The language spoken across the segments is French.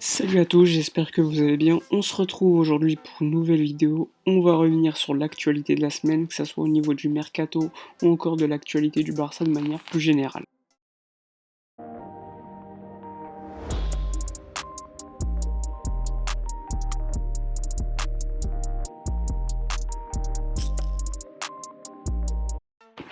Salut à tous, j'espère que vous allez bien. On se retrouve aujourd'hui pour une nouvelle vidéo. On va revenir sur l'actualité de la semaine, que ce soit au niveau du mercato ou encore de l'actualité du Barça de manière plus générale.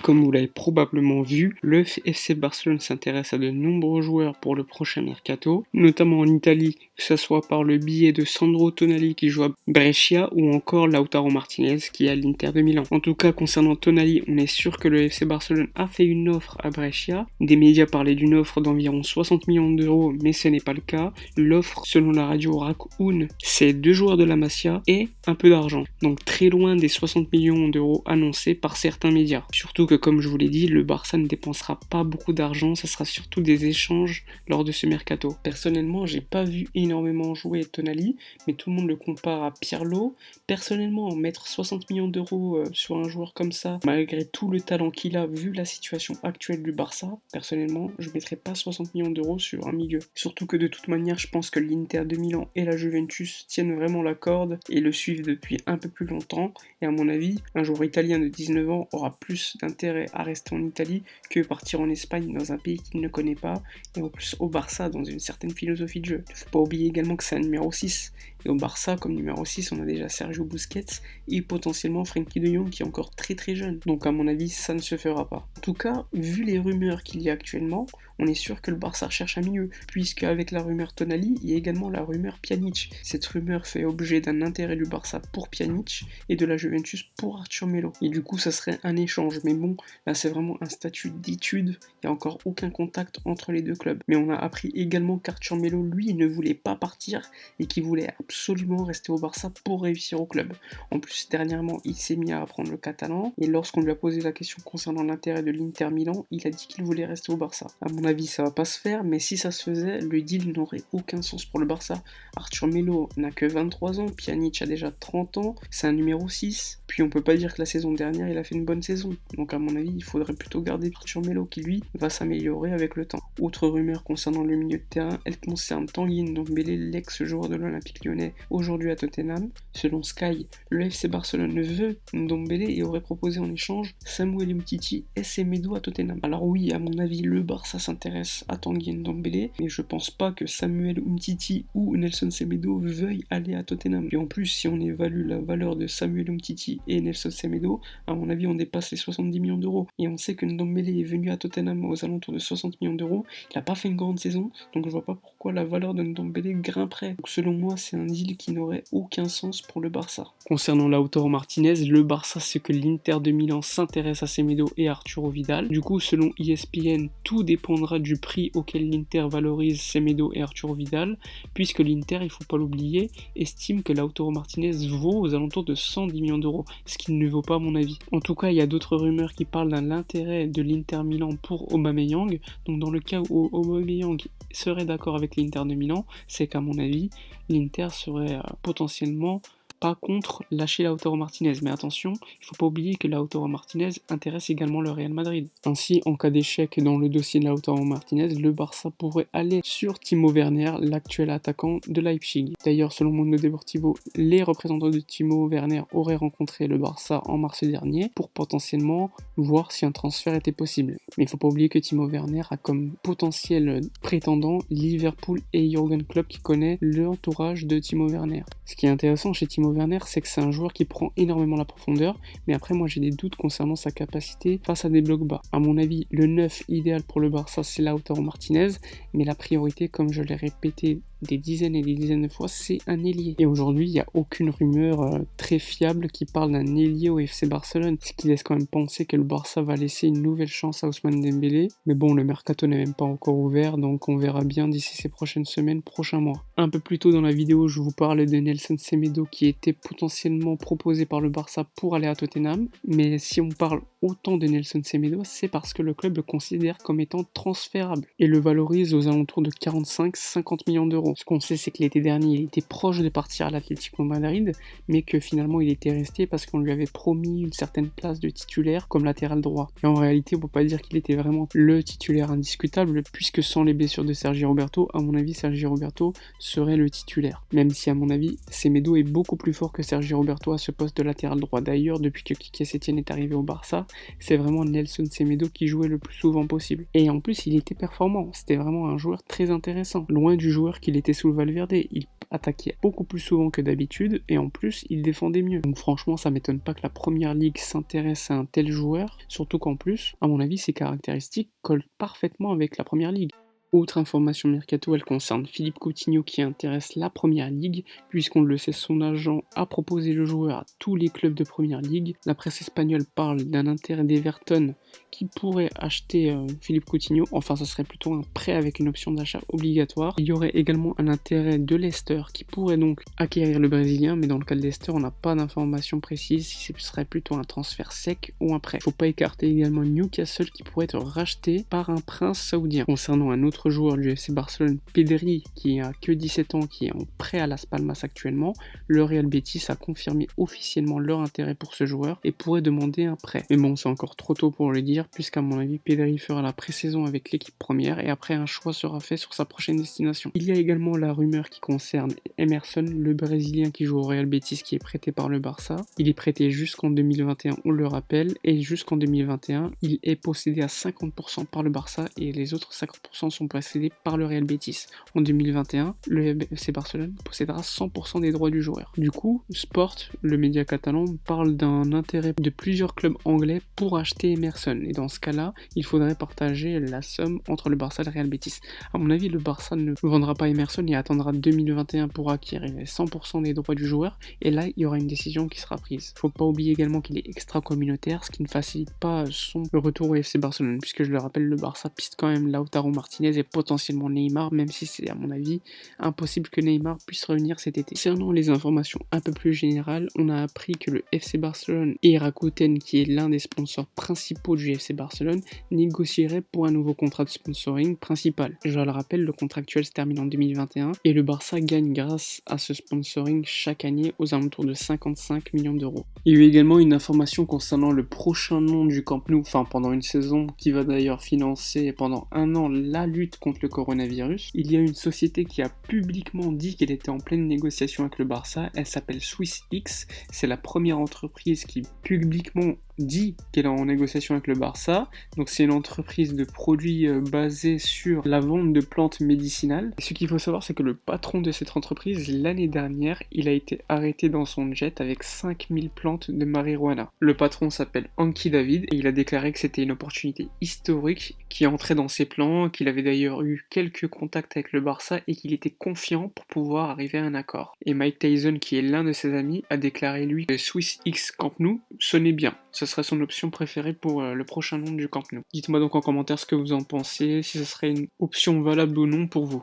Comme vous l'avez probablement vu, le FC Barcelone s'intéresse à de nombreux joueurs pour le prochain mercato, notamment en Italie, que ce soit par le biais de Sandro Tonali qui joue à Brescia ou encore Lautaro Martinez qui est à l'Inter de Milan. En tout cas, concernant Tonali, on est sûr que le FC Barcelone a fait une offre à Brescia. Des médias parlaient d'une offre d'environ 60 millions d'euros, mais ce n'est pas le cas. L'offre, selon la radio RAC1, c'est 2 joueurs de la Masia et un peu d'argent. Donc très loin des 60 millions d'euros annoncés par certains médias. Surtout que, comme je vous l'ai dit, le Barça ne dépensera pas beaucoup d'argent, ça sera surtout des échanges lors de ce mercato. Personnellement, j'ai pas vu énormément jouer Tonali, mais tout le monde le compare à Pirlo. Personnellement, mettre 60 millions d'euros sur un joueur comme ça, malgré tout le talent qu'il a, vu la situation actuelle du Barça, personnellement, je mettrais pas 60 millions d'euros sur un milieu. Surtout que de toute manière, je pense que l'Inter de Milan et la Juventus tiennent vraiment la corde et le suivent depuis un peu plus longtemps. Et à mon avis, un joueur italien de 19 ans aura plus d'intérêt à rester en Italie que partir en Espagne dans un pays qu'il ne connaît pas, et en plus au Barça dans une certaine philosophie de jeu. Il ne faut pas oublier également que c'est un numéro 6, et au Barça comme numéro 6 on a déjà Sergio Busquets et potentiellement Frenkie de Jong qui est encore très très jeune, donc à mon avis ça ne se fera pas. En tout cas, vu les rumeurs qu'il y a actuellement, on est sûr que le Barça cherche un milieu, puisque avec la rumeur Tonali, il y a également la rumeur Pjanic. Cette rumeur fait objet d'un intérêt du Barça pour Pjanic et de la Juventus pour Arthur Melo. Et du coup, ça serait un échange. Mais bon, là c'est vraiment un statut d'étude, il n'y a encore aucun contact entre les deux clubs. Mais on a appris également qu'Arthur Melo, lui, ne voulait pas partir et qu'il voulait absolument rester au Barça pour réussir au club. En plus, dernièrement, il s'est mis à apprendre le catalan, et lorsqu'on lui a posé la question concernant l'intérêt de l'Inter Milan, il a dit qu'il voulait rester au Barça. À mon avis, ça va pas se faire, mais si ça se faisait, le deal n'aurait aucun sens pour le Barça. Arthur Melo n'a que 23 ans, Pjanic a déjà 30 ans, c'est un numéro 6, puis on peut pas dire que la saison dernière il a fait une bonne saison. Donc à mon avis, il faudrait plutôt garder Arthur Melo qui lui va s'améliorer avec le temps. Autre rumeur concernant le milieu de terrain, elle concerne Tanguy Ndombele, l'ex-joueur de l'Olympique Lyonnais, aujourd'hui à Tottenham. Selon Sky, le FC Barcelone veut Ndombele et aurait proposé en échange Samuel Umtiti et Semedo à Tottenham. Alors oui, à mon avis, le Barça s'intéresse à Tanguy Ndombele, mais je pense pas que Samuel Umtiti ou Nelson Semedo veuillent aller à Tottenham. Et en plus, si on évalue la valeur de Samuel Umtiti et Nelson Semedo, à mon avis, on dépasse les 70 millions d'euros. Et on sait que Ndombele est venu à Tottenham aux alentours de 60 millions d'euros. Il n'a pas fait une grande saison, donc je vois pas pourquoi la valeur de Ndombele grimperait. Donc selon moi, c'est un deal qui n'aurait aucun sens pour le Barça. Concernant Lautaro Martinez, le Barça sait que l'Inter de Milan s'intéresse à Semedo et Arturo Vidal. Du coup, selon ESPN, tout dépendra du prix auquel l'Inter valorise Semedo et Arturo Vidal, puisque l'Inter, il faut pas l'oublier, estime que Lautaro Martinez vaut aux alentours de 110 millions d'euros, ce qui ne vaut pas à mon avis. En tout cas, il y a d'autres rumeurs qui parlent d'un intérêt de l'Inter Milan pour Aubameyang. Donc dans le cas où Aubameyang serait d'accord avec l'Inter de Milan, c'est qu'à mon avis, l'Inter serait potentiellement pas contre lâcher Lautaro Martinez, mais attention, il ne faut pas oublier que Lautaro Martinez intéresse également le Real Madrid. Ainsi, en cas d'échec dans le dossier de Lautaro Martinez, le Barça pourrait aller sur Timo Werner, l'actuel attaquant de Leipzig. D'ailleurs, selon Mundo Deportivo, les représentants de Timo Werner auraient rencontré le Barça en mars dernier pour potentiellement voir si un transfert était possible. Mais il ne faut pas oublier que Timo Werner a comme potentiel prétendant Liverpool et Jürgen Klopp qui connaît l'entourage de Timo Werner. Ce qui est intéressant chez Timo Werner, c'est que c'est un joueur qui prend énormément la profondeur, mais après moi j'ai des doutes concernant sa capacité face à des blocs bas. À mon avis, le 9 idéal pour le Barça c'est Lautaro Martinez, mais la priorité, comme je l'ai répété des dizaines et des dizaines de fois, c'est un ailier. Et aujourd'hui, il n'y a aucune rumeur très fiable qui parle d'un ailier au FC Barcelone, ce qui laisse quand même penser que le Barça va laisser une nouvelle chance à Ousmane Dembélé. Mais bon, le mercato n'est même pas encore ouvert, donc on verra bien d'ici ces prochaines semaines, prochains mois. Un peu plus tôt dans la vidéo, je vous parlais de Nelson Semedo qui était potentiellement proposé par le Barça pour aller à Tottenham. Mais si on parle autant de Nelson Semedo, c'est parce que le club le considère comme étant transférable et le valorise aux alentours de 45-50 millions d'euros. Ce qu'on sait, c'est que l'été dernier, il était proche de partir à l'Atlético Madrid, mais que finalement il était resté parce qu'on lui avait promis une certaine place de titulaire comme latéral droit. Et en réalité, on peut pas dire qu'il était vraiment le titulaire indiscutable, puisque sans les blessures de Sergi Roberto, à mon avis, Sergi Roberto serait le titulaire. Même si, à mon avis, Semedo est beaucoup plus fort que Sergi Roberto à ce poste de latéral droit. D'ailleurs, depuis que Quique Setién est arrivé au Barça, c'est vraiment Nelson Semedo qui jouait le plus souvent possible. Et en plus, il était performant. C'était vraiment un joueur très intéressant. Loin du joueur qu'il était sous Valverde. Il attaquait beaucoup plus souvent que d'habitude et en plus, il défendait mieux. Donc franchement, ça m'étonne pas que la première ligue s'intéresse à un tel joueur, surtout qu'en plus, à mon avis, ses caractéristiques collent parfaitement avec la première ligue. Autre information mercato, elle concerne Philippe Coutinho qui intéresse la première ligue, puisqu'on le sait, son agent a proposé le joueur à tous les clubs de première ligue. La presse espagnole parle d'un intérêt d'Everton qui pourrait acheter Philippe Coutinho, enfin ça serait plutôt un prêt avec une option d'achat obligatoire. Il y aurait également un intérêt de Leicester qui pourrait donc acquérir le Brésilien, mais dans le cas de Leicester, on n'a pas d'informations précises si ce serait plutôt un transfert sec ou un prêt. Il ne faut pas écarter également Newcastle qui pourrait être racheté par un prince saoudien. Concernant un autre joueur du FC Barcelone, Pedri, qui a que 17 ans, qui est en prêt à Las Palmas actuellement, le Real Betis a confirmé officiellement leur intérêt pour ce joueur et pourrait demander un prêt. Mais bon, c'est encore trop tôt pour le dire, puisqu'à mon avis, Pedri fera la pré-saison avec l'équipe première et après un choix sera fait sur sa prochaine destination. Il y a également la rumeur qui concerne Emerson, le Brésilien qui joue au Real Betis, qui est prêté par le Barça. Il est prêté jusqu'en 2021, on le rappelle, et jusqu'en 2021, il est possédé à 50% par le Barça et les autres 50% sont possédés par le Real Betis. En 2021, le FC Barcelone possédera 100% des droits du joueur. Du coup, Sport, le média catalan, parle d'un intérêt de plusieurs clubs anglais pour acheter Emerson. Et dans ce cas-là, il faudrait partager la somme entre le Barça et le Real Betis. À mon avis, le Barça ne vendra pas Emerson et attendra 2021 pour acquérir 100% des droits du joueur. Et là, il y aura une décision qui sera prise. Faut pas oublier également qu'il est extra-communautaire, ce qui ne facilite pas son retour au FC Barcelone, puisque je le rappelle, le Barça piste quand même Lautaro Martinez et potentiellement Neymar, même si c'est à mon avis impossible que Neymar puisse revenir cet été. Concernant les informations un peu plus générales, on a appris que le FC Barcelone et Rakuten, qui est l'un des sponsors principaux du FC Barcelone, négocieraient pour un nouveau contrat de sponsoring principal. Je le rappelle, le contrat actuel se termine en 2021 et le Barça gagne grâce à ce sponsoring chaque année aux alentours de 55 millions d'euros. Il y a eu également une information concernant le prochain nom du Camp Nou, pendant une saison, qui va d'ailleurs financer pendant un an la lutte contre le coronavirus. Il y a une société qui a publiquement dit qu'elle était en pleine négociation avec le Barça. Elle s'appelle SwissX. C'est la première entreprise qui publiquement dit qu'elle est en négociation avec le Barça. Donc c'est une entreprise de produits basée sur la vente de plantes médicinales. Et ce qu'il faut savoir, c'est que le patron de cette entreprise, l'année dernière, il a été arrêté dans son jet avec 5000 plantes de marijuana. Le patron s'appelle Anki David et il a déclaré que c'était une opportunité historique qui entrait dans ses plans, qu'il avait d'ailleurs eu quelques contacts avec le Barça et qu'il était confiant pour pouvoir arriver à un accord. Et Mike Tyson, qui est l'un de ses amis, a déclaré lui que SwissX Camp Nou sonnait bien. Ce serait son option préférée pour le prochain nom du Camp Nou. Dites-moi donc en commentaire ce que vous en pensez, si ce serait une option valable ou non pour vous.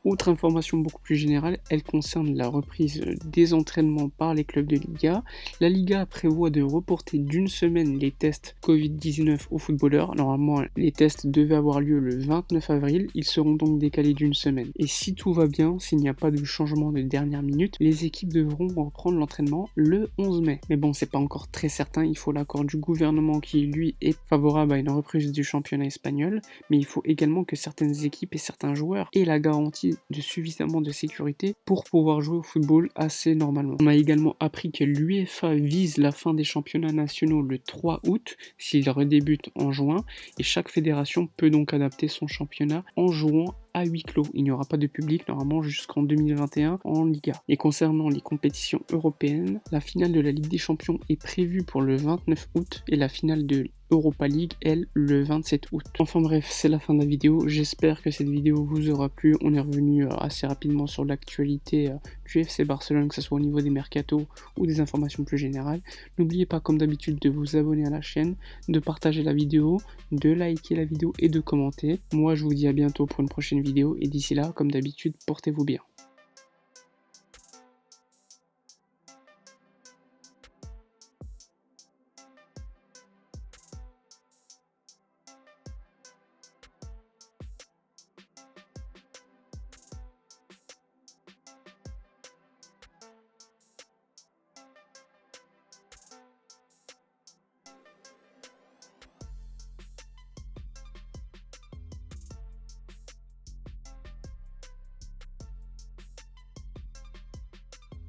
Autre information beaucoup plus générale, elle concerne la reprise des entraînements par les clubs de Liga. La Liga prévoit de reporter d'une semaine les tests Covid-19 aux footballeurs. Normalement, les tests devaient avoir lieu le 29 avril, ils seront donc décalés d'une semaine. Et si tout va bien, s'il n'y a pas de changement de dernière minute, les équipes devront reprendre l'entraînement le 11 mai. Mais bon, c'est pas encore très certain, il faut l'accord du gouvernement qui, lui, est favorable à une reprise du championnat espagnol, mais il faut également que certaines équipes et certains joueurs aient la garantie de suffisamment de sécurité pour pouvoir jouer au football assez normalement. On a également appris que l'UEFA vise la fin des championnats nationaux le 3 août s'ils redébutent en juin et chaque fédération peut donc adapter son championnat en jouant à huis clos. Il n'y aura pas de public normalement jusqu'en 2021 en Liga. Et concernant les compétitions européennes, la finale de la Ligue des Champions est prévue pour le 29 août et la finale de Europa League, elle, le 27 août. Enfin bref, c'est la fin de la vidéo. J'espère que cette vidéo vous aura plu. On est revenu assez rapidement sur l'actualité du FC Barcelone, que ce soit au niveau des mercatos ou des informations plus générales. N'oubliez pas, comme d'habitude, de vous abonner à la chaîne, de partager la vidéo, de liker la vidéo et de commenter. Moi, je vous dis à bientôt pour une prochaine vidéo et d'ici là, comme d'habitude, portez-vous bien.